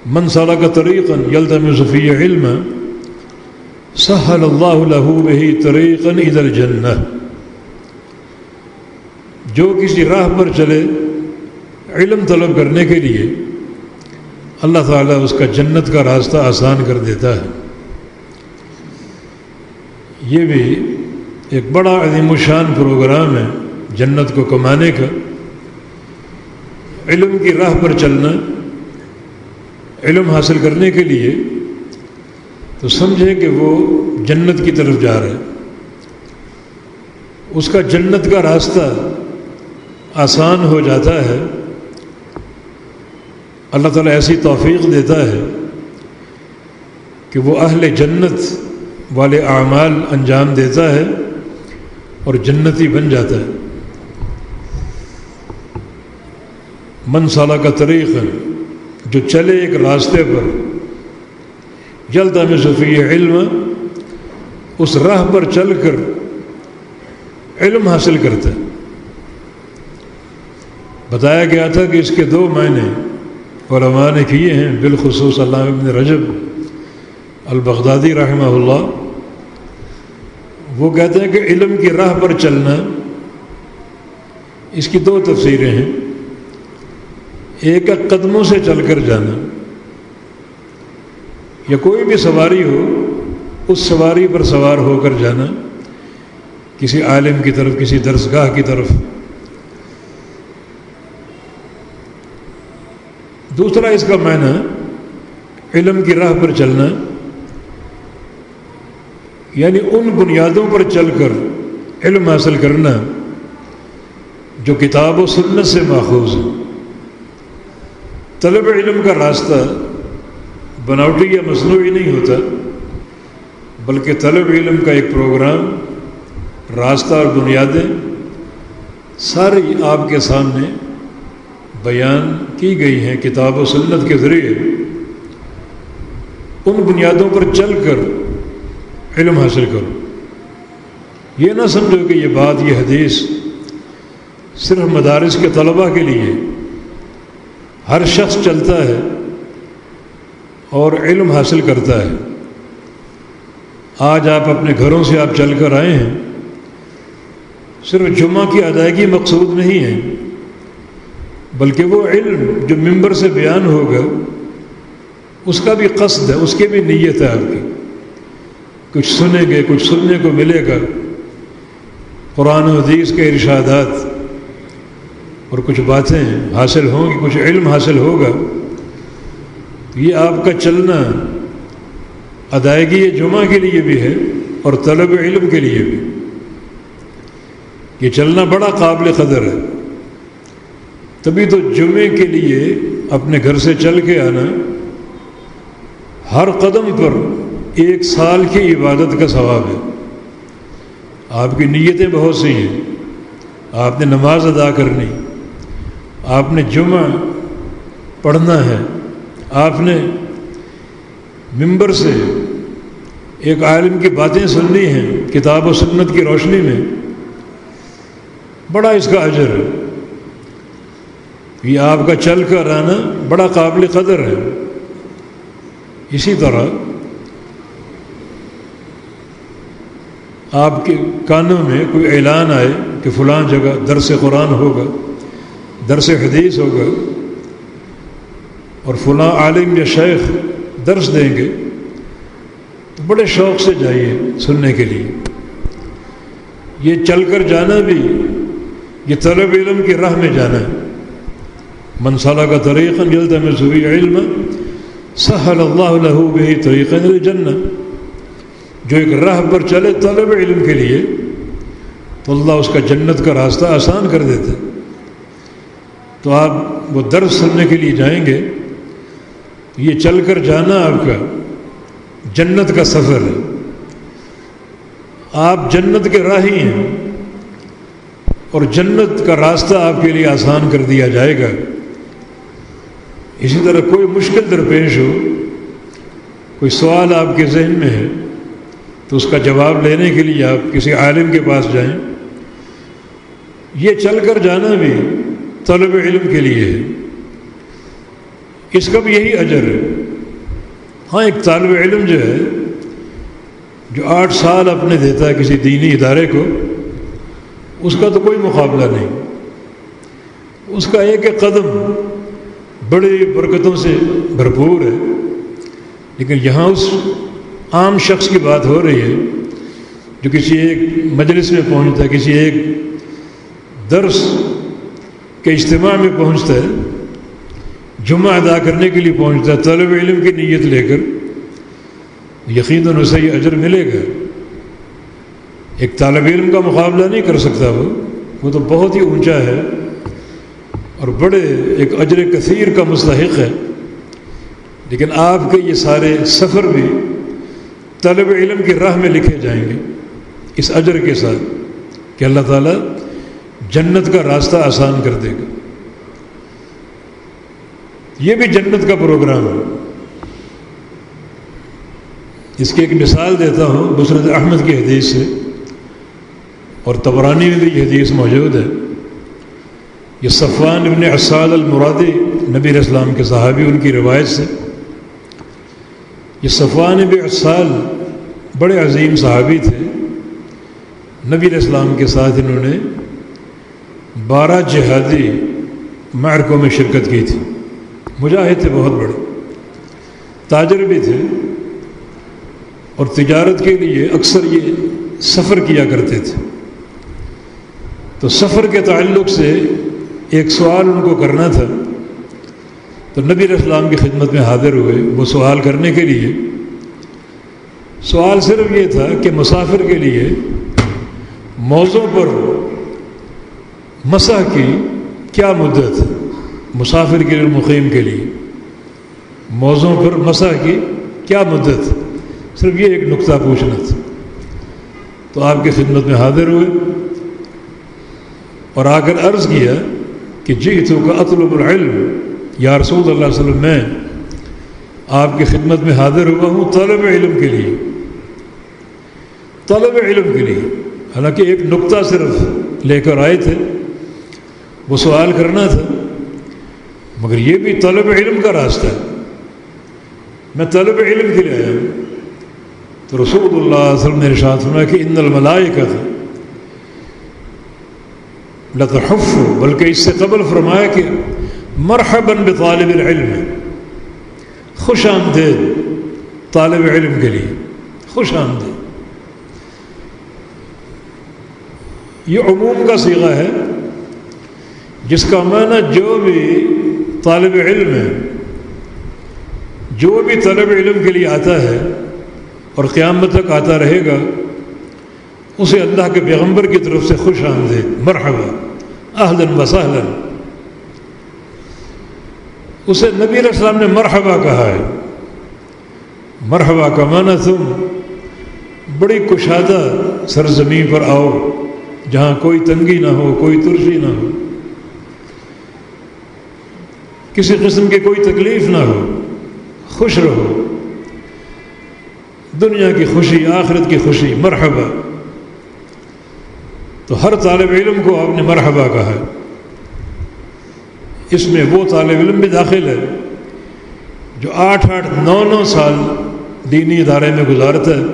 من سلک طریقا یلتمس فیہ علما سہل اللہ لہ بہ طریقا الی الجنہ، جو کسی راہ پر چلے علم طلب کرنے کے لیے اللہ تعالیٰ اس کا جنت کا راستہ آسان کر دیتا ہے۔ یہ بھی ایک بڑا عظیم الشان پروگرام ہے جنت کو کمانے کا، علم کی راہ پر چلنا، علم حاصل کرنے کے لیے تو سمجھیں کہ وہ جنت کی طرف جا رہا ہے، اس کا جنت کا راستہ آسان ہو جاتا ہے۔ اللہ تعالیٰ ایسی توفیق دیتا ہے کہ وہ اہل جنت والے اعمال انجام دیتا ہے اور جنتی بن جاتا ہے۔ من سلک طریقا، جو چلے ایک راستے پر، یلتمس فیہ علم، اس راہ پر چل کر علم حاصل کرتا ہے۔ بتایا گیا تھا کہ اس کے دو معنی علماء نے کیے ہیں، بالخصوص علامہ ابن رجب البغدادی رحمہ اللہ۔ وہ کہتے ہیں کہ علم کی راہ پر چلنا، اس کی دو تفسیریں ہیں۔ ایک ہے قدموں سے چل کر جانا، یا کوئی بھی سواری ہو اس سواری پر سوار ہو کر جانا کسی عالم کی طرف، کسی درسگاہ کی طرف۔ دوسرا اس کا معنی علم کی راہ پر چلنا، یعنی ان بنیادوں پر چل کر علم حاصل کرنا جو کتاب و سنت سے ماخوذ ہے۔ طلب علم کا راستہ بناوٹی یا مصنوعی نہیں ہوتا، بلکہ طلب علم کا ایک پروگرام، راستہ اور بنیادیں ساری آپ کے سامنے بیان کی گئی ہیں کتاب و سنت کے ذریعے۔ ان بنیادوں پر چل کر علم حاصل کرو۔ یہ نہ سمجھو کہ یہ بات، یہ حدیث صرف مدارس کے طلباء کے لیے، ہر شخص چلتا ہے اور علم حاصل کرتا ہے۔ آج آپ اپنے گھروں سے آپ چل کر آئے ہیں، صرف جمعہ کی ادائیگی مقصود نہیں ہے، بلکہ وہ علم جو ممبر سے بیان ہوگا اس کا بھی قصد ہے، اس کی بھی نیت ہے آپ کی۔ کچھ سنیں گے، کچھ سننے کو ملے گا، قرآن و حدیث کے ارشادات، اور کچھ باتیں حاصل ہوں گی، کچھ علم حاصل ہوگا۔ یہ آپ کا چلنا ادائیگی جمعہ کے لیے بھی ہے اور طلب علم کے لیے بھی۔ یہ چلنا بڑا قابل قدر ہے۔ تبھی تو جمعے کے لیے اپنے گھر سے چل کے آنا، ہر قدم پر 1 سال کی عبادت کا ثواب ہے۔ آپ کی نیتیں بہت سی ہیں، آپ نے نماز ادا کرنی، آپ نے جمعہ پڑھنا ہے، آپ نے ممبر سے ایک عالم کی باتیں سننی ہیں کتاب و سنت کی روشنی میں، بڑا اس کا اجر ہے۔ یہ آپ کا چل کر آنا بڑا قابل قدر ہے۔ اسی طرح آپ کے کانوں میں کوئی اعلان آئے کہ فلاں جگہ درس قرآن ہوگا، درس حدیث ہوگا، اور فلاں عالم یا شیخ درس دیں گے، تو بڑے شوق سے جائیے سننے کے لیے۔ یہ چل کر جانا بھی، یہ طلب علم کی راہ میں جانا ہے۔ من سلک طریقا یلتمس فیہ علما سہل اللہ لہ بہ طریقا الی الجنہ، جو ایک راہ پر چلے طلب علم کے لیے تو اللہ اس کا جنت کا راستہ آسان کر دیتے۔ تو آپ وہ درس سننے کے لیے جائیں گے، یہ چل کر جانا آپ کا جنت کا سفر ہے۔ آپ جنت کے راہی ہیں اور جنت کا راستہ آپ کے لیے آسان کر دیا جائے گا۔ اسی طرح کوئی مشکل درپیش ہو، کوئی سوال آپ کے ذہن میں ہے، تو اس کا جواب لینے کے لیے آپ کسی عالم کے پاس جائیں۔ یہ چل کر جانا بھی طلب علم کے لیے ہے۔ اس کا بھی یہی اجر ہے۔ ہاں ایک طالب علم جو ہے جو 8 سال اپنے دیتا ہے کسی دینی ادارے کو، اس کا تو کوئی مقابلہ نہیں، اس کا ایک ایک قدم بڑی برکتوں سے بھرپور ہے۔ لیکن یہاں اس عام شخص کی بات ہو رہی ہے جو کسی ایک مجلس میں پہنچتا ہے، کسی ایک درس کے اجتماع میں پہنچتا ہے، جمعہ ادا کرنے کے لیے پہنچتا ہے طالب علم کی نیت لے کر، یقیناً اسے یہ اجر ملے گا۔ ایک طالب علم کا مقابلہ نہیں کر سکتا وہ تو بہت ہی اونچا ہے اور بڑے ایک اجر کثیر کا مستحق ہے۔ لیکن آپ کے یہ سارے سفر بھی طالب علم کی راہ میں لکھے جائیں گے اس اجر کے ساتھ کہ اللہ تعالیٰ جنت کا راستہ آسان کر دے گا۔ یہ بھی جنت کا پروگرام ہے۔ اس کی ایک مثال دیتا ہوں مسند احمد کی حدیث سے، اور طبرانی میں بھی یہ حدیث موجود ہے۔ یہ صفوان ابن عسال المرادی نبی علیہ السلام کے صحابی، ان کی روایت سے، یہ صفوان ابن عسال بڑے عظیم صحابی تھے، نبی علیہ السلام کے ساتھ انہوں نے 12 جہادی معرکوں میں شرکت کی تھی، مجاہد تھے بہت بڑے، تاجر بھی تھے، اور تجارت کے لیے اکثر یہ سفر کیا کرتے تھے۔ تو سفر کے تعلق سے ایک سوال ان کو کرنا تھا، تو نبی علیہ السلام کی خدمت میں حاضر ہوئے وہ سوال کرنے کے لیے۔ سوال صرف یہ تھا کہ مسافر کے لیے موزوں پر مسح کی کیا مدت ہے، مسافر کے لیے، مقیم کے لیے موزوں پر مسح کی کیا مدت ہے، صرف یہ ایک نقطہ پوچھنا تھا۔ تو آپ کی خدمت میں حاضر ہوئے اور آ کر عرض کیا کہ جئت کا اطلب العلم، یا رسول اللہ صلی اللہ علیہ وسلم، میں آپ کی خدمت میں حاضر ہوا ہوں طلب علم کے لیے، طلب علم کے لیے۔ حالانکہ ایک نقطہ صرف لے کر آئے تھے، وہ سوال کرنا تھا، مگر یہ بھی طلب علم کا راستہ ہے، میں طلب علم کے لیے آیا ہوں۔ تو رسول اللہ صلی اللہ علیہ وسلم نے ارشاد فرمایا کہ ان الملائکۃ لتحف، بلکہ اس سے قبل فرمایا کہ مرحبا بطالب العلم، خوش آمدید طالب علم کے لیے، خوش آمدید۔ یہ عموم کا صیغہ ہے جس کا معنی جو بھی طالب علم ہے، جو بھی طالب علم کے لیے آتا ہے اور قیامت تک آتا رہے گا، اسے اللہ کے پیغمبر کی طرف سے خوش آمدید، مرحبا، اہلا وسہلا۔ اسے نبی علیہ السلام نے مرحبا کہا ہے۔ مرحبا کا معنی تم بڑی کشادہ سرزمین پر آؤ جہاں کوئی تنگی نہ ہو، کوئی ترشی نہ ہو، کسی قسم کی کوئی تکلیف نہ ہو، خوش رہو، دنیا کی خوشی، آخرت کی خوشی، مرحبا۔ تو ہر طالب علم کو آپ نے مرحبا کہا ہے۔ اس میں وہ طالب علم بھی داخل ہے جو 8-8 9-9 سال دینی ادارے میں گزارتا ہے،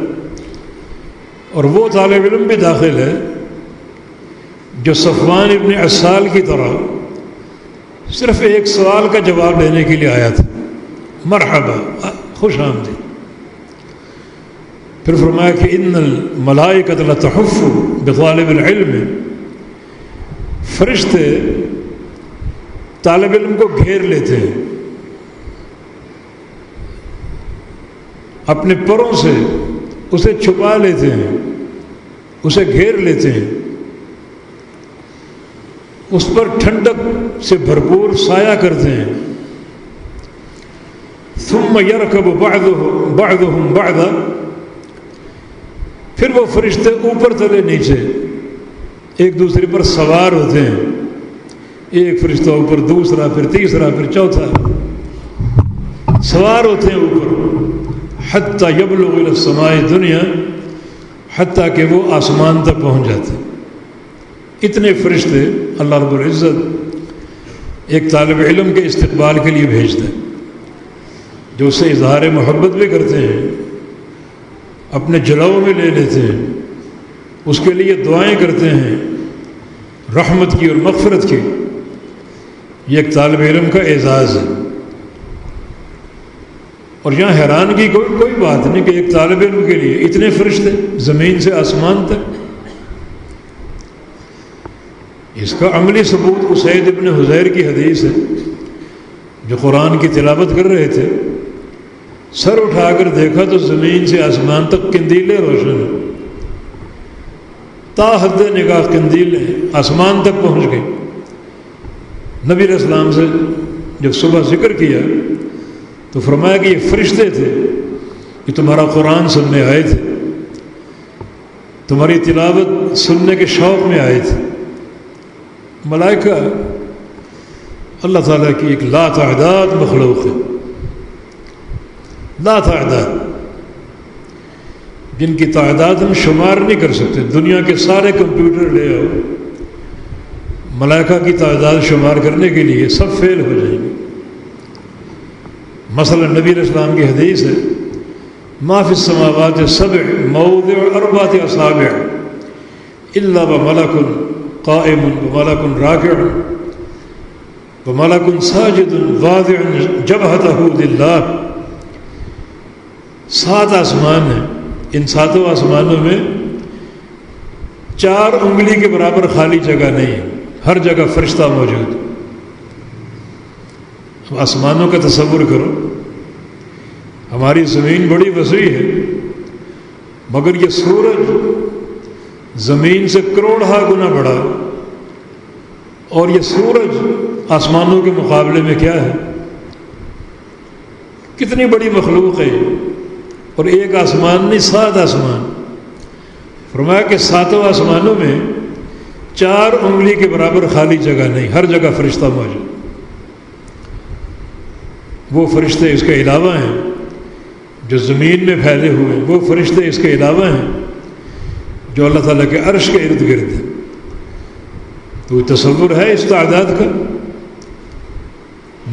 اور وہ طالب علم بھی داخل ہے جو صفوان ابن عسال کی طرح صرف ایک سوال کا جواب دینے کے لیے آیا تھا، مرحبا، خوش آمدید۔ پھر فرمایا کہ ان الملائکۃ لتحف بطالب العلم، فرشتے طالب علم کو گھیر لیتے ہیں، اپنے پروں سے اسے چھپا لیتے ہیں، اسے گھیر لیتے ہیں، اس پر ٹھنڈک سے بھرپور سایہ کرتے ہیں۔ ثم يركب بعضهم بعضا، پھر وہ فرشتے اوپر تلے نیچے ایک دوسرے پر سوار ہوتے ہیں، ایک فرشتہ اوپر، دوسرا، پھر تیسرا، پھر چوتھا، سوار ہوتے ہیں اوپر، حتی یبلغ الی السماء دنیا، حتیٰ کہ وہ آسمان تک پہنچ جاتے ہیں۔ اتنے فرشتے اللہ رب العزت ایک طالب علم کے استقبال کے لیے بھیجتے ہیں۔ جو اسے اظہار محبت بھی کرتے ہیں، اپنے جلووں میں لے لیتے ہیں، اس کے لیے دعائیں کرتے ہیں رحمت کی اور مغفرت کی، یہ ایک طالب علم کا اعزاز ہے۔ اور یہاں حیرانگی کوئی بات نہیں کہ ایک طالب علم کے لیے اتنے فرشتے زمین سے آسمان تک۔ اس کا عملی ثبوت اسید ابن حضیر کی حدیث ہے، جو قرآن کی تلاوت کر رہے تھے، سر اٹھا کر دیکھا تو زمین سے آسمان تک قندیلیں روشن ہیں، تا حد نگاہ قندیلیں آسمان تک پہنچ گئی۔ نبی علیہ السلام سے جب صبح ذکر کیا تو فرمایا کہ یہ فرشتے تھے، یہ تمہارا قرآن سننے آئے تھے، تمہاری تلاوت سننے کے شوق میں آئے تھے۔ ملائکہ اللہ تعالیٰ کی ایک لا تعداد مخلوق ہے، لا تعداد، جن کی تعداد ہم شمار نہیں کر سکتے۔ دنیا کے سارے کمپیوٹر لے آؤ، ملائکہ کی تعداد شمار کرنے کے لیے سب فیل ہو جائیں گے۔ مثلا نبی علیہ السلام کی حدیث ہے، ما فی السماوات السبع موضع اربعۃ اصابع الا وملک قائم وملک راکع وملک ساجد واضع جبہتہ للہ۔ 7 آسمان ہیں، ان 7 آسمانوں میں 4 انگلی کے برابر خالی جگہ نہیں ہے، ہر جگہ فرشتہ موجود۔ آسمانوں کا تصور کرو، ہماری زمین بڑی وسیع ہے، مگر یہ سورج زمین سے کروڑہا گنا بڑا، اور یہ سورج آسمانوں کے مقابلے میں کیا ہے؟ کتنی بڑی مخلوق ہے، اور ایک آسمان نہیں 7 آسمان۔ فرمایا کہ 7 آسمانوں میں 4 انگلی کے برابر خالی جگہ نہیں، ہر جگہ فرشتہ موجود۔ وہ فرشتے اس کے علاوہ ہیں جو زمین میں پھیلے ہوئے ہیں، وہ فرشتے اس کے علاوہ ہیں جو اللہ تعالیٰ کے عرش کے ارد گرد ہیں۔ تو تصور ہے اس تعداد کا؟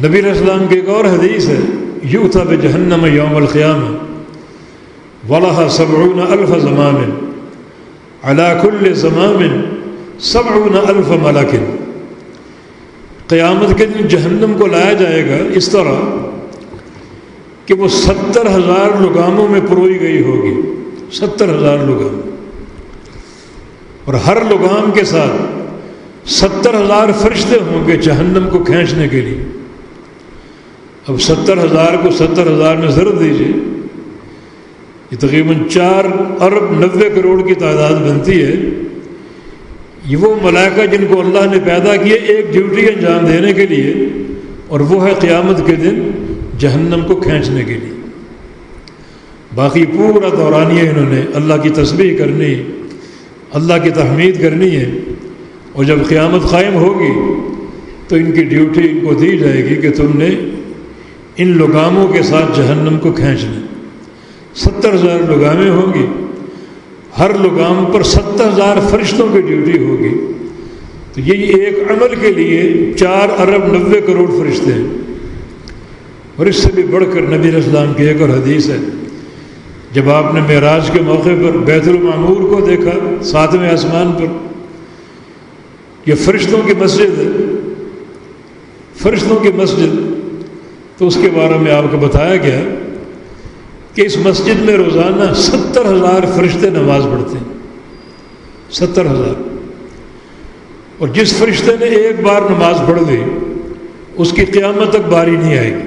نبی علیہ السلام کی ایک اور حدیث ہے، یؤتی بجہنم یوم القیامہ وَلَهَا 70,000 زمام عَلَى كُلِّ زمام 70,000 ملک۔ قیامت کے دن جہنم کو لایا جائے گا اس طرح کہ وہ 70,000 لگاموں میں پروئی گئی ہوگی، 70,000 لگام، اور ہر لگام کے ساتھ 70,000 فرشتے ہوں گے جہنم کو کھینچنے کے لیے۔ اب 70,000 کو 70,000 میں ضرب دیجیے، یہ تقریباً 4 ارب 90 کروڑ کی تعداد بنتی ہے۔ یہ وہ ملائکہ جن کو اللہ نے پیدا کیے ایک ڈیوٹی انجام دینے کے لیے، اور وہ ہے قیامت کے دن جہنم کو کھینچنے کے لیے۔ باقی پورا دورانیہ انہوں نے اللہ کی تسبیح کرنی، اللہ کی تحمید کرنی ہے، اور جب قیامت قائم ہوگی تو ان کی ڈیوٹی ان کو دی جائے گی کہ تم نے ان لگاموں کے ساتھ جہنم کو کھینچنا۔ 70,000 لگامیں ہوں گی، ہر لگام پر 70,000 فرشتوں کی ڈیوٹی ہوگی۔ تو یہ ایک عمل کے لیے 4 ارب 90 کروڑ فرشتے ہیں۔ اور اس سے بھی بڑھ کر نبی علیہ السلام کی ایک اور حدیث ہے، جب آپ نے معراج کے موقع پر بیت المعمور کو دیکھا 7ویں آسمان پر، یہ فرشتوں کی مسجد ہے، فرشتوں کی مسجد، تو اس کے بارے میں آپ کو بتایا گیا کہ اس مسجد میں روزانہ 70,000 فرشتے نماز پڑھتے ہیں، 70,000۔ اور جس فرشتے نے ایک بار نماز پڑھ لی اس کی قیامت تک باری نہیں آئے گی،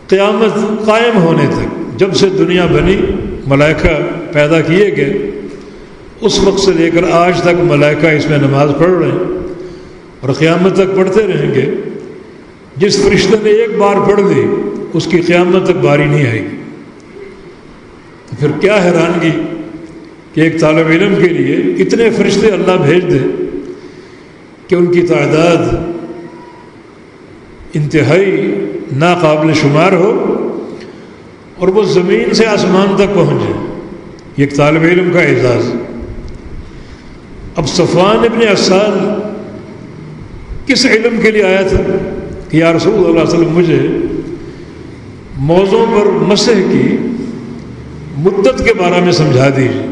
قیامت قائم ہونے تک، جب سے دنیا بنی ملائکہ پیدا کیے گئے اس وقت سے لے کر آج تک ملائکہ اس میں نماز پڑھ رہے ہیں اور قیامت تک پڑھتے رہیں گے۔ جس فرشتے نے ایک بار پڑھ لی اس کی قیامت تک باری نہیں آئے گی۔ تو پھر کیا حیرانگی کہ ایک طالب علم کے لیے اتنے فرشتے اللہ بھیج دے کہ ان کی تعداد انتہائی ناقابل شمار ہو اور وہ زمین سے آسمان تک پہنچ جائے۔ یہ ایک طالب علم کا اعزاز۔ اب صفوان ابن عسال کس علم کے لیے آیا تھا کہ یا رسول اللہ صلی اللہ علیہ وسلم مجھے موضوع پر مسح کی مدت کے بارے میں سمجھا دیجیے۔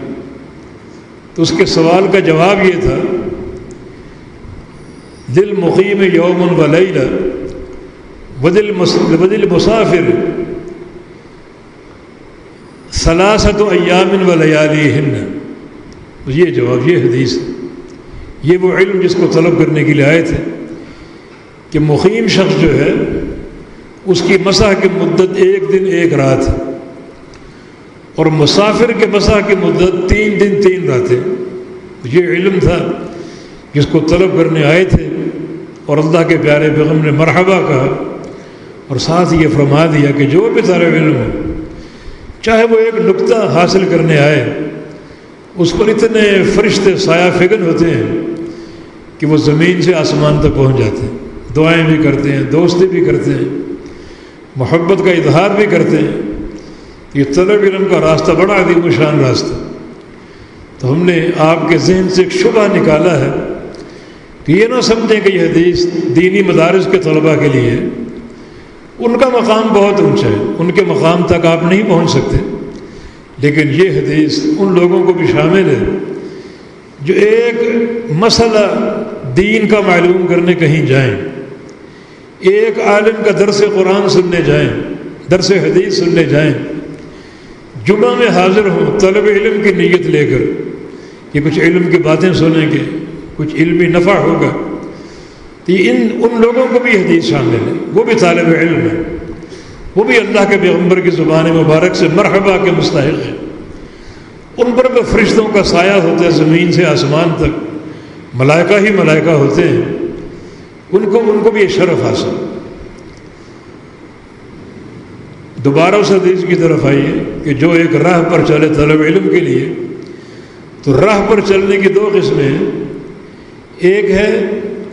تو اس کے سوال کا جواب یہ تھا، دل مقیم یوم و لیلہ ودل مسافر ثلاثۃ ایام و لیالیہن۔ یہ جواب، یہ حدیث، یہ وہ علم جس کو طلب کرنے کے لیے آئے تھے کہ مقیم شخص جو ہے اس کی مسح کی مدت 1 دن 1 رات ہے، اور مسافر کے مسح کی مدت 3 دن 3 راتیں۔ یہ علم تھا جس کو طلب کرنے آئے تھے، اور اللہ کے پیارے پیغمبر نے مرحبا کہا، اور ساتھ یہ فرما دیا کہ جو بھی طالب علم ہو، چاہے وہ ایک نقطہ حاصل کرنے آئے، اس پر اتنے فرشتے سایہ فگن ہوتے ہیں کہ وہ زمین سے آسمان تک پہنچ جاتے ہیں، دعائیں بھی کرتے ہیں، دوستی بھی کرتے ہیں، محبت کا اظہار بھی کرتے ہیں۔ یہ طلب علم کا راستہ بڑا عظیم و شان راستہ۔ تو ہم نے آپ کے ذہن سے ایک شبہ نکالا ہے کہ یہ نہ سمجھیں کہ یہ حدیث دینی مدارس کے طلباء کے لیے ہے۔ ان کا مقام بہت اونچا ہے، ان کے مقام تک آپ نہیں پہنچ سکتے، لیکن یہ حدیث ان لوگوں کو بھی شامل ہے جو ایک مسئلہ دین کا معلوم کرنے کہیں جائیں، ایک عالم کا درس قرآن سننے جائیں، درس حدیث سننے جائیں، جمعہ میں حاضر ہوں طلب علم کی نیت لے کر کہ کچھ علم کی باتیں سنیں گے، کچھ علمی نفع ہوگا، تو ان لوگوں کو بھی حدیث شامل ہے، وہ بھی طالب علم ہے، وہ بھی اللہ کے پیغمبر کی زبان مبارک سے مرحبا کے مستحق ہیں۔ ان پر بھی فرشتوں کا سایہ ہوتا ہے زمین سے آسمان تک، ملائکہ ہی ملائکہ ہوتے ہیں، ان کو بھی یہ شرف حاصل۔ دوبارہ اس حدیث کی طرف آئیے کہ جو ایک راہ پر چلے طلب علم کے لیے، تو راہ پر چلنے کی 2 قسمیں ہیں۔ ایک ہے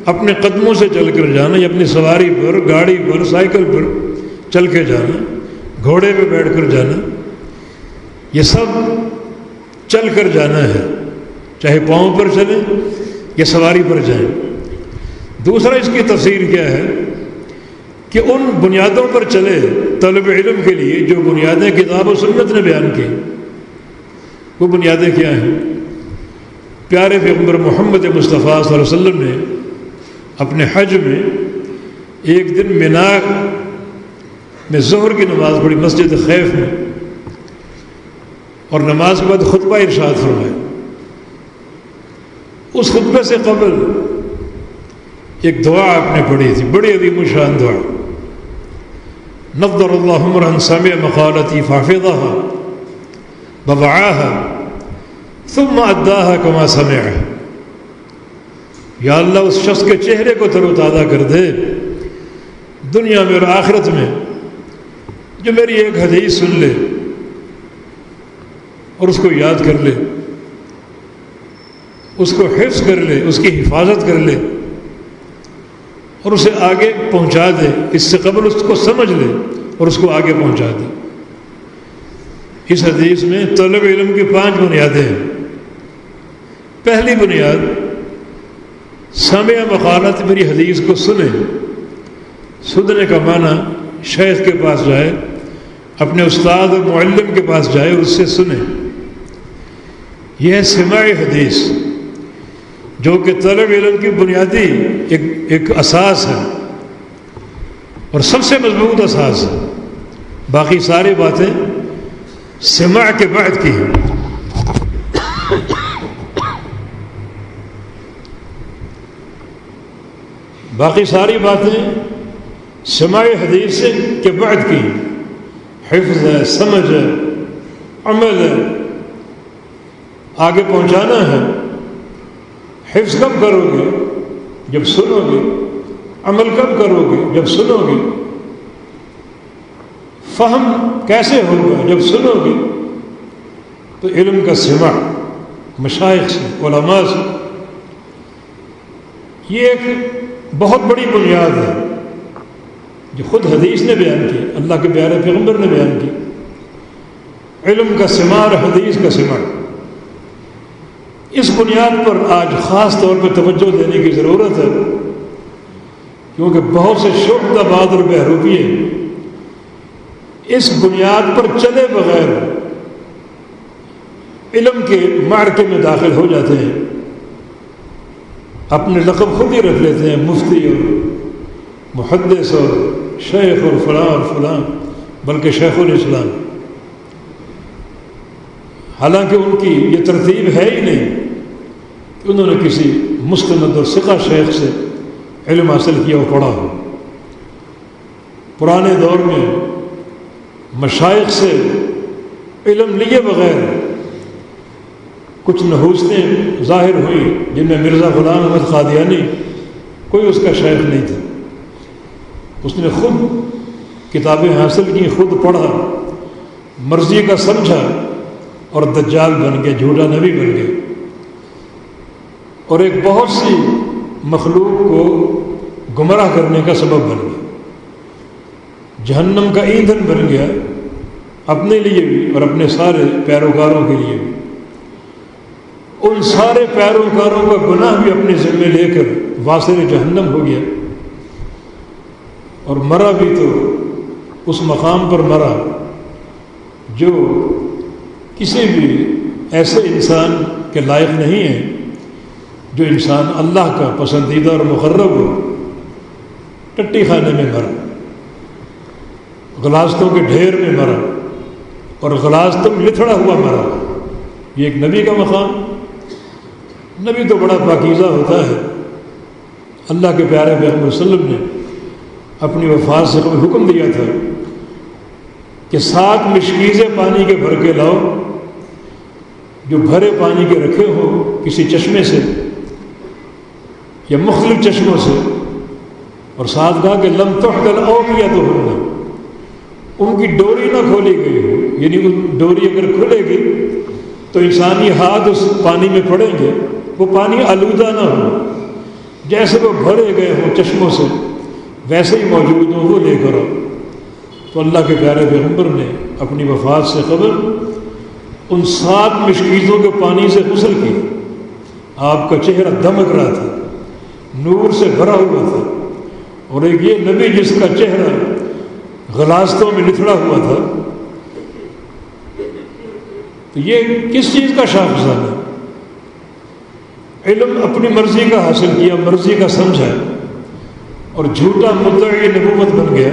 اپنے قدموں سے چل کر جانا، یا اپنی سواری پر، گاڑی پر، سائیکل پر چل کے جانا، گھوڑے پہ بیٹھ کر جانا، یہ سب چل کر جانا ہے، چاہے پاؤں پر چلیں یا سواری پر جائیں۔ دوسرا اس کی تفسیر کیا ہے کہ ان بنیادوں پر چلے طلب علم کے لیے جو بنیادیں کتاب و سنت نے بیان کی۔ وہ بنیادیں کیا ہیں؟ پیارے پیغمبر محمد مصطفیٰ صلی اللہ علیہ وسلم نے اپنے حج میں ایک دن مینا میں ظہر کی نماز پڑھی مسجد خیف میں، اور نماز کے بعد خطبہ ارشاد فرمایا۔ اس خطبے سے قبل ایک دعا آپ نے پڑھی تھی، بڑی عظیم الشان دعا، نضر اللہ امرا سمع مقالتی فحفظها ووعاها ثم اداها كما سمعها۔ یا اللہ اس شخص کے چہرے کو تر و تازہ کر دے دنیا میں اور آخرت میں، جو میری ایک حدیث سن لے اور اس کو یاد کر لے، اس کو حفظ کر لے، اس کی حفاظت کر لے اور اسے آگے پہنچا دے، اس سے قبل اس کو سمجھ لے اور اس کو آگے پہنچا دے۔ اس حدیث میں طلب علم کی 5 بنیادیں ہیں۔ پہلی بنیاد، سامع مقالات، میری حدیث کو سنیں۔ سننے کا معنی شیخ کے پاس جائے، اپنے استاد اور معلم کے پاس جائے اور اس سے سنیں۔ یہ ہے سماع حدیث، جو کہ طلب علم کی بنیادی ایک اساس ہے اور سب سے مضبوط اساس ہے۔ باقی ساری باتیں سماع کے بعد کی ہیں۔ باقی ساری باتیں سماع حدیث کے بعد کی، حفظ ہے، سمجھ ہے، عمل ہے، آگے پہنچانا ہے۔ حفظ کب کرو گے؟ جب سنو گے۔ عمل کب کرو گے؟ جب سنو گے۔ فہم کیسے ہوگا؟ جب سنو گے۔ تو علم کا سماع مشائخ سے، علماء سے، یہ ایک بہت بڑی بنیاد ہے جو خود حدیث نے بیان کی، اللہ کے پیارے پیغمبر نے بیان کی۔ علم کا سماع اور حدیث کا سماع، اس بنیاد پر آج خاص طور پہ توجہ دینے کی ضرورت ہے، کیونکہ بہت سے شعبہ بعد اور بہروپیے اس بنیاد پر چلے بغیر علم کے معرکے میں داخل ہو جاتے ہیں، اپنے لقب خود ہی رکھ لیتے ہیں، مفتی اور محدث اور شیخ اور فلاں بلکہ شیخ الاسلام، حالانکہ ان کی یہ ترتیب ہے ہی نہیں کہ انہوں نے کسی مستند اور ثقہ شیخ سے علم حاصل کیا اور پڑھا ہو۔ پرانے دور میں مشائخ سے علم لیے بغیر کچھ نحوستیں ظاہر ہوئیں، جن میں مرزا غلام احمد قادیانی کوئی اس کا شیخ نہیں تھا، اس نے خود کتابیں حاصل کی، خود پڑھا، مرضی کا سمجھا اور دجال بن گیا، جھوٹا نبی بن گیا، اور ایک بہت سی مخلوق کو گمراہ کرنے کا سبب بن گیا، جہنم کا ایندھن بن گیا، اپنے لیے بھی اور اپنے سارے پیروکاروں کے لیے بھی۔ ان سارے پیروکاروں کا گناہ بھی اپنے ذمے لے کر واصل جہنم ہو گیا، اور مرا بھی تو اس مقام پر مرا جو کسی بھی ایسے انسان کے لائق نہیں ہے، جو انسان اللہ کا پسندیدہ اور مقرب ہو، ٹٹی خانے میں مرا، غلاستوں کے ڈھیر میں مرا، اور غلاستوں میں لتھڑا ہوا مرا۔ یہ ایک نبی کا مقام؟ نبی تو بڑا پاکیزہ ہوتا ہے۔ اللہ کے پیارے پیغمبر صلی اللہ علیہ وسلم نے اپنی وفات سے قبل حکم دیا تھا کہ 7 مشکیزیں پانی کے بھر کے لاؤ، جو بھرے پانی کے رکھے ہوں کسی چشمے سے یا مختلف چشموں سے، اور ساتھ کہا کہ لم تحدل اوقیتہن، ان کی ڈوری نہ کھولی گئی ہو، یعنی ان ڈوری اگر کھلے گی تو انسانی ہاتھ اس پانی میں پڑیں گے، وہ پانی آلودہ نہ ہو، جیسے وہ بھرے گئے ہوں چشموں سے ویسے ہی موجود ہوں، وہ لے کر آؤ۔ تو اللہ کے پیارے پیغمبر نے اپنی وفات سے قبل ان 7 مشکیزوں کے پانی سے غسل کیا۔ آپ کا چہرہ دمک رہا تھا، نور سے بھرا ہوا تھا، اور ایک یہ نبی جس کا چہرہ غلاستوں میں لتھڑا ہوا تھا، تو یہ کس چیز کا شاخسانہ ہے؟ علم اپنی مرضی کا حاصل کیا، مرضی کا سمجھا، اور جھوٹا مدعی نبوت بن گیا،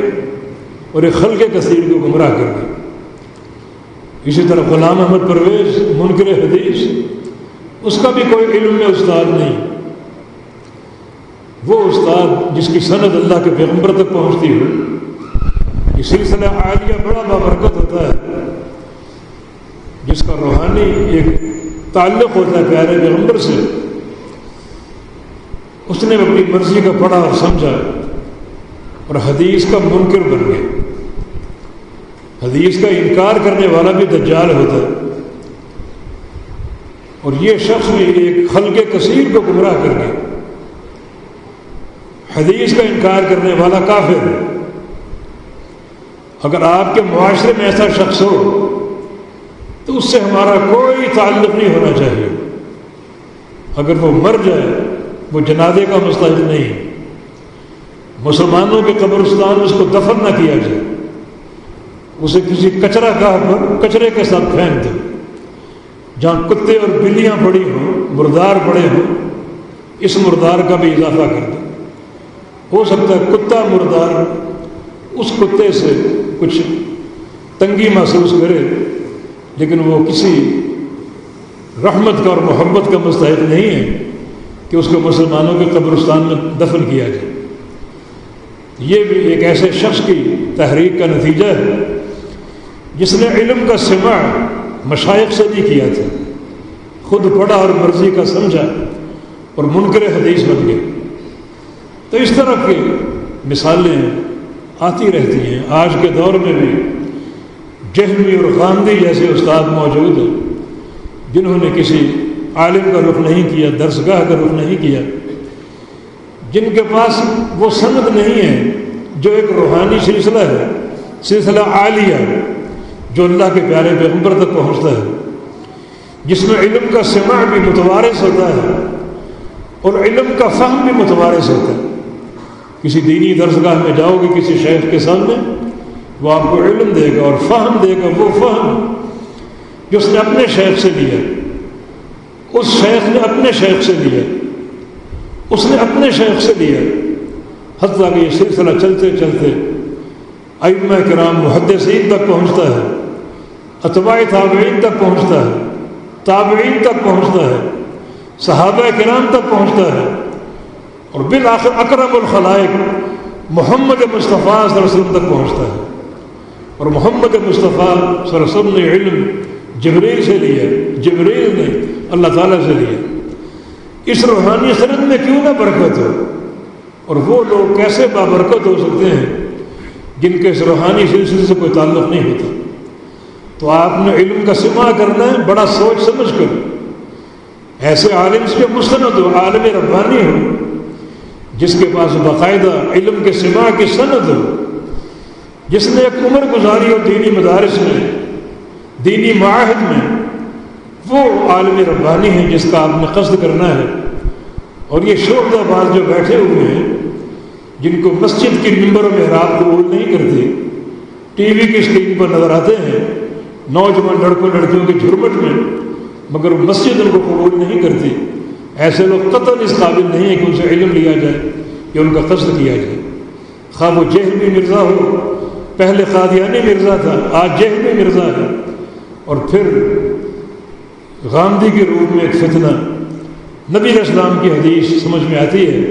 اور ایک خلق کثیر کو گمراہ کر گیا۔ اسی طرح غلام احمد پرویز منکر حدیث، اس کا بھی کوئی علم میں استاد نہیں، وہ استاد جس کی سند اللہ کے پیغمبر تک پہنچتی ہو۔ یہ سلسلہ عالیہ بڑا بابرکت ہوتا ہے، جس کا روحانی ایک تعلق ہوتا ہے پیارے پیغمبر سے۔ اس نے اپنی مرضی کا پڑھا اور سمجھا، اور حدیث کا منکر بن گیا۔ حدیث کا انکار کرنے والا بھی دجال ہوتا ہے، اور یہ شخص بھی ایک خلق کثیر کو گمراہ کر گیا۔ حدیث کا انکار کرنے والا کافر ہے۔ اگر آپ کے معاشرے میں ایسا شخص ہو تو اس سے ہمارا کوئی تعلق نہیں ہونا چاہیے۔ اگر وہ مر جائے وہ جنازے کا مستحق نہیں، مسلمانوں کے قبرستان میں اس کو دفن نہ کیا جائے، اسے کسی کچرا گاہ پر کچرے کے ساتھ پھینک دو، جہاں کتے اور بلیاں پڑی ہوں، مردار پڑے ہوں، اس مردار کا بھی اضافہ کر دو۔ ہو سکتا ہے کتا مردار اس کتے سے کچھ تنگی محسوس کرے، لیکن وہ کسی رحمت کا اور محبت کا مستحق نہیں ہے کہ اس کو مسلمانوں کے قبرستان میں دفن کیا جائے۔ یہ بھی ایک ایسے شخص کی تحریک کا نتیجہ ہے جس نے علم کا سماع مشائخ سے نہیں کیا تھا، خود پڑھا اور مرضی کا سمجھا اور منکر حدیث بن گیا۔ تو اس طرح کی مثالیں آتی رہتی ہیں۔ آج کے دور میں بھی جہمی اور غامدی جیسے استاد موجود ہیں، جنہوں نے کسی عالم کا رخ نہیں کیا، درسگاہ کا رخ نہیں کیا، جن کے پاس وہ سند نہیں ہے جو ایک روحانی سلسلہ ہے، سلسلہ عالیہ جو اللہ کے پیارے پیغمبر تک پہنچتا ہے، جس میں علم کا سماع بھی متوارث ہوتا ہے اور علم کا فہم بھی متوارث ہوتا ہے۔ کسی دینی درسگاہ میں جاؤ گے کسی شیخ کے سامنے وہ آپ کو علم دے گا، اور فہم دے گا وہ فہم جو اس نے اپنے شیخ سے لیا، اس شیخ نے اپنے شیخ سے لیا، اس نے اپنے شیخ سے لیا، حتیٰ کہ یہ سلسلہ چلتے چلتے ائمہ کرام محدثین تک پہنچتا ہے، اتباع تابعین تک پہنچتا ہے، تابعین تک پہنچتا ہے، صحابہ کرام تک پہنچتا ہے، اور بالآخر اکرم الخلائق محمد مصطفیٰ صلی اللہ علیہ وسلم تک پہنچتا ہے۔ اور محمد مصطفیٰ صلی اللہ علیہ وسلم نے علم جبریل سے لیا، جبریل نے اللہ تعالیٰ سے لیا۔ اس روحانی سند میں کیوں نہ برکت ہو؟ اور وہ لوگ کیسے بابرکت ہو سکتے ہیں جن کے اس روحانی سلسلے سے کوئی تعلق نہیں ہوتا؟ تو آپ نے علم کا سماع کرنا ہے بڑا سوچ سمجھ کر، ایسے عالم سے مستند ہو، عالم ربانی ہو، جس کے پاس باقاعدہ علم کے سماع کی سند ہو، جس نے ایک عمر گزاری ہو دینی مدارس میں، دینی معاہد میں، وہ عالم ربانی ہے جس کا آپ نے قصد کرنا ہے۔ اور یہ شعبہ باز جو بیٹھے ہوئے ہیں، جن کو مسجد کی ممبر و محراب قبول نہیں کرتے، ٹی وی کی اسکرین پر نظر آتے ہیں نوجوان لڑکوں لڑکیوں کے جھرمٹ میں، مگر مسجد ان کو قبول نہیں کرتی، ایسے لوگ قطعاً اس قابل نہیں ہے کہ ان سے علم لیا جائے یا ان کا قصد کیا جائے۔ خواہ وہ جہلمی مرزا ہو، پہلے قادیانی مرزا تھا، آج جہلمی مرزا ہے، اور پھر غامدی کے روپ میں ایک فتنہ۔ نبی علیہ السلام کی حدیث سمجھ میں آتی ہے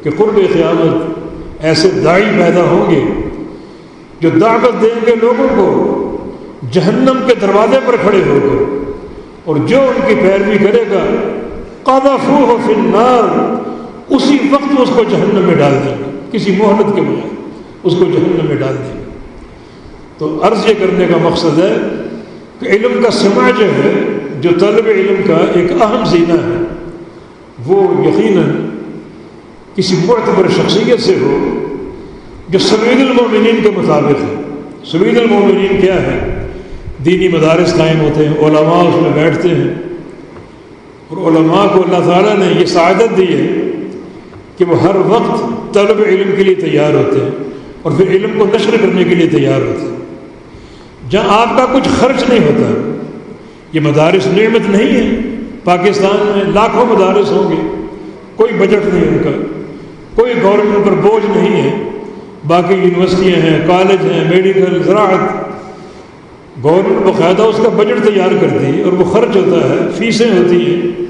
کہ قرب قیامت ایسے داعی پیدا ہوں گے جو دعوت دیں گے لوگوں کو جہنم کے دروازے پر کھڑے ہو کر، اور جو ان کی پیروی کرے گا قذفوہ فی النار، اسی وقت اس کو جہنم میں ڈال دیں گے، کسی مہلت کے بغیر اس کو جہنم میں ڈال دیں گے۔ تو عرض یہ کرنے کا مقصد ہے کہ علم کا سماع جو ہے، جو طلب علم کا ایک اہم زینہ ہے، وہ یقیناً کسی معتبر شخصیت سے ہو جو سبیل المومنین کے مطابق ہے۔ سبیل المومنین کیا ہے؟ دینی مدارس قائم ہوتے ہیں، علماء اس میں بیٹھتے ہیں، اور علماء کو اللہ تعالیٰ نے یہ سعادت دی ہے کہ وہ ہر وقت طلب علم کے لیے تیار ہوتے ہیں، اور پھر علم کو نشر کرنے کے لیے تیار ہوتے ہیں، جہاں آپ کا کچھ خرچ نہیں ہوتا۔ یہ مدارس نعمت نہیں ہے، پاکستان میں لاکھوں مدارس ہوں گے، کوئی بجٹ نہیں ان کا، کوئی گورنمنٹ پر بوجھ نہیں ہے، باقی یونیورسٹیاں ہیں، کالج ہیں، میڈیکل، زراعت، گورنمنٹ باقاعدہ اس کا بجٹ تیار کرتی ہے اور وہ خرچ ہوتا ہے، فیسیں ہوتی ہیں۔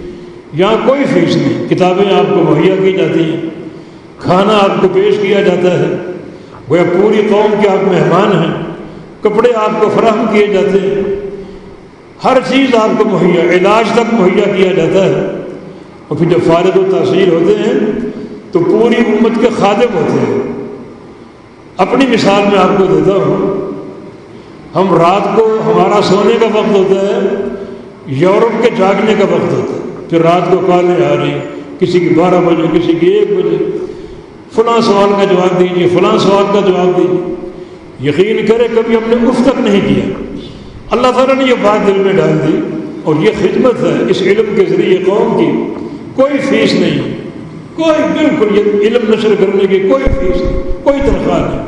یہاں کوئی فیس نہیں، کتابیں آپ کو مہیا کی جاتی ہیں، کھانا آپ کو پیش کیا جاتا ہے، گویا پوری قوم کے آپ مہمان ہیں، کپڑے آپ کو فراہم کیے جاتے ہیں، ہر چیز آپ کو مہیا، علاج تک مہیا کیا جاتا ہے۔ اور پھر جب فارغ التحصیل ہوتے ہیں تو پوری امت کے خادم ہوتے ہیں۔ اپنی مثال میں آپ کو دیتا ہوں، ہم رات کو ہمارا سونے کا وقت ہوتا ہے، یورپ کے جاگنے کا وقت ہوتا ہے، پھر رات کو کالیں آ رہی، کسی کی 12 بجے، کسی کی 1 بجے، فلاں سوال کا جواب دیجیے، فلاں سوال کا جواب دیجیے۔ یقین کرے کبھی ہم نے اف تک نہیں کیا، اللہ تعالیٰ نے یہ بات دل میں ڈال دی، اور یہ خدمت ہے اس علم کے ذریعے قوم کی، کوئی فیس نہیں، کوئی بالکل یہ علم نشر کرنے کی کوئی فیس نہیں، کوئی تنخواہ نہیں۔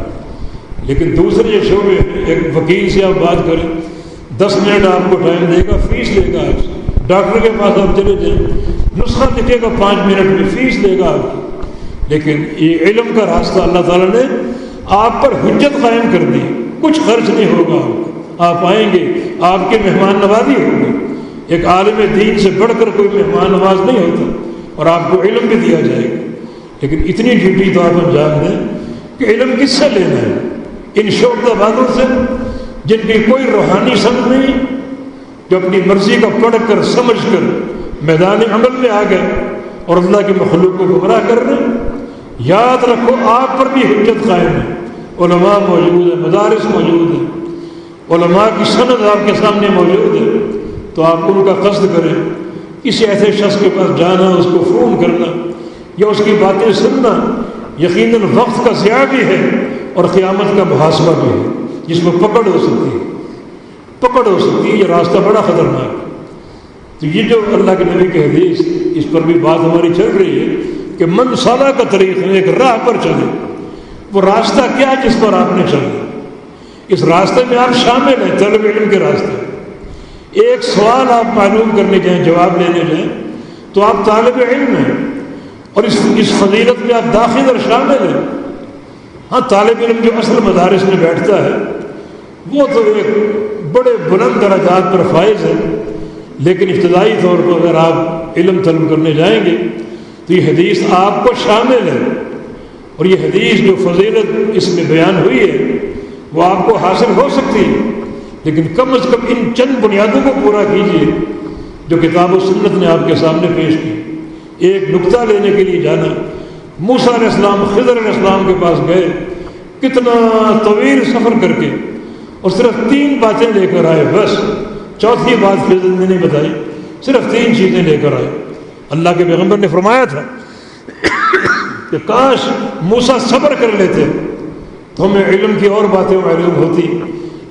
لیکن دوسرے یہ شعبے ہیں، ایک وکیل سے آپ بات کریں، 10 منٹ آپ کو ٹائم دے گا، فیس لے گا آپ سے، ڈاکٹر کے پاس آپ چلے جائیں، نسخہ لکھے گا 5 منٹ میں، فیس لے گا آپ کی۔ لیکن یہ علم کا راستہ اللہ تعالیٰ نے آپ پر حجت قائم کر دی، کچھ خرچ نہیں ہوگا، آپ آئیں گے، آپ کے مہمان نوازی ہوگی۔ ایک عالم دین سے بڑھ کر کوئی مہمان نواز نہیں ہوتا، اور آپ کو علم بھی دیا جائے گا۔ لیکن اتنی ڈیوٹی تو آپ انجام دیں کہ علم کس سے لینا ہے؟ ان شعبہ بازوں سے جن کی کوئی روحانی سمجھ نہیں، جو اپنی مرضی کا پڑھ کر سمجھ کر میدان عمل میں آ گئے اور اللہ کے مخلوق کو گمراہ کر رہے ہیں۔ یاد رکھو آپ پر بھی حجت قائم ہے، علماء موجود ہیں، مدارس موجود ہیں، علماء کی سند آپ کے سامنے موجود ہے، تو آپ ان کا قصد کریں۔ کسی ایسے شخص کے پاس جانا، اس کو فون کرنا یا اس کی باتیں سننا یقیناً وقت کا ضیاع بھی ہے اور قیامت کا محاسبہ بھی ہے، جس میں پکڑ ہو سکتی ہے، پکڑ ہو سکتی ہے۔ یہ راستہ بڑا خطرناک ہے۔ تو یہ جو اللہ کے نبی کی حدیث، اس پر بھی بات ہماری چل رہی ہے کہ من سلک کا طریق، ایک راہ پر چلے، وہ راستہ کیا جس پر آپ نے چلنا، اس راستے میں آپ شامل ہیں، طلب علم کے راستے۔ ایک سوال آپ معلوم کرنے جائیں، جواب لینے جائیں تو آپ طالب علم ہیں، اور اس فضیلت میں آپ داخل اور شامل ہیں۔ ہاں طالب علم جو اصل مدارس میں بیٹھتا ہے وہ تو ایک بڑے بلند درجات پر فائز ہے، لیکن ابتدائی طور پر اگر آپ علم طلب کرنے جائیں گے تو یہ حدیث آپ کو شامل ہے، اور یہ حدیث جو فضیلت اس میں بیان ہوئی ہے وہ آپ کو حاصل ہو سکتی ہے، لیکن کم از کم ان چند بنیادوں کو پورا کیجیے جو کتاب و سنت نے آپ کے سامنے پیش کی۔ ایک نقطہ لینے کے لیے جانا، موسیٰ علیہ السلام خضر علیہ السلام کے پاس گئے، کتنا طویل سفر کر کے، اور صرف 3 باتیں لے کر آئے، بس چوتھی بات خضر نے نہیں بتائی، صرف 3 چیزیں لے کر آئے۔ اللہ کے پیغمبر نے فرمایا تھا کہ کاش موسیٰ صبر کر لیتے تو ہمیں علم کی اور باتیں معلوم ہوتی،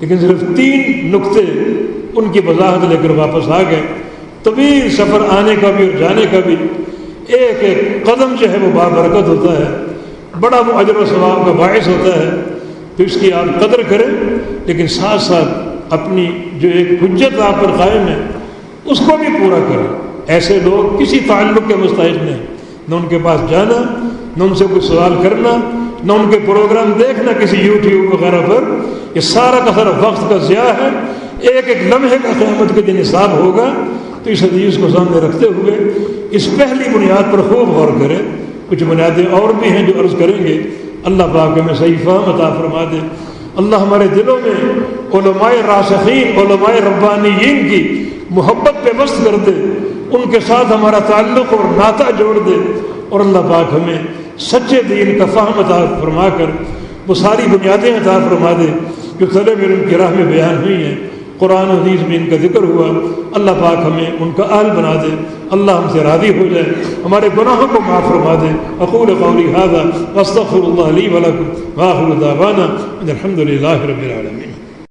لیکن صرف 3 نقطے ان کی وضاحت لے کر واپس آ گئے۔ طویل سفر آنے کا بھی اور جانے کا بھی، ایک ایک قدم جو ہے وہ بابرکت ہوتا ہے، بڑا وہ اجر و ثواب کا باعث ہوتا ہے، تو اس کی آپ قدر کریں، لیکن ساتھ ساتھ اپنی جو ایک حجت آپ پر قائم ہے اس کو بھی پورا کریں۔ ایسے لوگ کسی تعلق کے مستحق نہیں، نہ ان کے پاس جانا، نہ ان سے کوئی سوال کرنا، نہ ان کے پروگرام دیکھنا کسی یوٹیوب وغیرہ پر، یہ سارا کا سارا وقت کا ضیاع ہے۔ ایک ایک لمحے کا قیامت کے دن حساب ہوگا، تو اس حدیث کو سامنے رکھتے ہوئے اس پہلی بنیاد پر خوب غور کریں۔ کچھ بنیادیں اور بھی ہیں جو عرض کریں گے، اللہ پاک ہمیں صحیح فہم عطا فرما دے۔ اللہ ہمارے دلوں میں علماء راسخین، علماء ربانیین کی محبت پہ وصل کر دے، ان کے ساتھ ہمارا تعلق اور ناطہ جوڑ دے، اور اللہ پاک ہمیں سچے دین کا فہم عطا فرما کر وہ ساری بنیادیں عطا فرما دے جو طلب علم کی راہ میں بیان ہوئی ہیں، قرآن و حدیث میں ان کا ذکر ہوا۔ اللہ پاک ہمیں ان کا اہل بنا دے، اللہ ہم سے راضی ہو جائے، ہمارے گناہوں کو معاف فرما دے۔ اقول قولی ھذا واستغفر اللہ لی ولکم وآخر دعوانا ان الحمد للہ رب العالمین۔